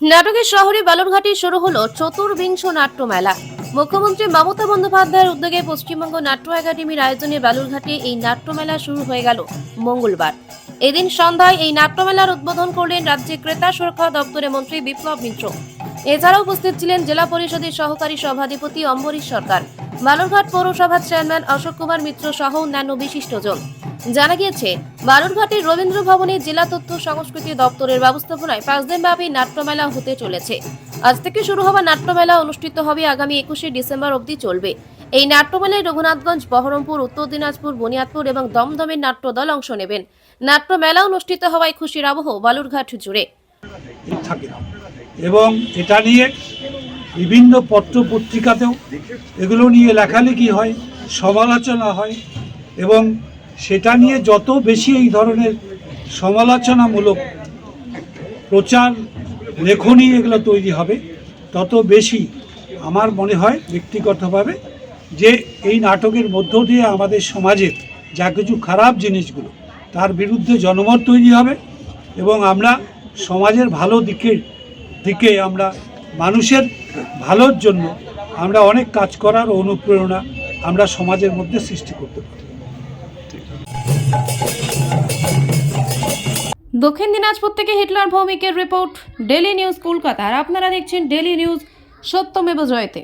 নাটকের শহরে বালুরঘাটে শুরু হলো চতুর্বিংশ নাট্যমেলা। মুখ্যমন্ত্রী মমতা বন্দ্যোপাধ্যায়ের উদ্যোগে পশ্চিমবঙ্গ নাট্য একাডেমির আয়োজনে বালুরঘাটে এই নাট্যমেলা শুরু হয়ে গেল মঙ্গলবার। এদিন সন্ধ্যায় এই নাট্যমেলার উদ্বোধন করলেন রাজ্যের ক্রেতা সুরক্ষা দপ্তরের মন্ত্রী বিপ্লব মিত্র। এছাড়াও উপস্থিত ছিলেন জেলা পরিষদের সহকারী সভাধিপতি অম্বরীশ সরকার, বালুরঘাট পৌরসভার চেয়ারম্যান অশোক কুমার মিত্র সহ অন্যান্য বিশিষ্টজন। জানা গিয়েছে, বালুরঘাটের রবীন্দ্র ভবনে জেলা তথ্য সংস্কৃতি দপ্তরের ব্যবস্থাপনায় 5 দিনব্যাপী নাট্যমেলা হতে চলেছে। আজ থেকে শুরু হওয়া নাট্যমেলা অনুষ্ঠিত হবে আগামী 21শে ডিসেম্বর অবধি চলবে। এই নাট্যমেলায় রঘুনাথগঞ্জ, বহরমপুর, উত্তর দিনাজপুর, বুনিয়াদপুর এবং দমদমের নাট্যদল অংশ নেবেন। নাট্যমেলা অনুষ্ঠিত হওয়ায় খুশির আবহ বালুরঘাট জুড়ে। এবং এটা নিয়ে বিভিন্ন পত্র পত্রিকাতেও এগুলো নিয়ে লেখালেখি হয়, সমালোচনা হয়, এবং সেটা নিয়ে যত বেশি এই ধরনের সমালোচনামূলক প্রচার লেখনী এগুলো তৈরি হবে, তত বেশি আমার মনে হয় ব্যক্তিগতভাবে যে এই নাটকের মধ্য দিয়ে আমাদের সমাজের যা কিছু খারাপ জিনিসগুলো তার বিরুদ্ধে জনমত তৈরি হবে এবং আমরা সমাজের ভালো দিকে আমরা মানুষের ভালোর জন্য আমরা অনেক কাজ করার অনুপ্রেরণা আমরা সমাজের মধ্যে সৃষ্টি করতে পারি। দক্ষিণ দিনাজপুর থেকে হিটলার ভৌমিকের রিপোর্ট, ডেলি নিউজ কলকাতা। আর আপনারা দেখছেন ডেলি নিউজ, সত্যমেব জয়তে।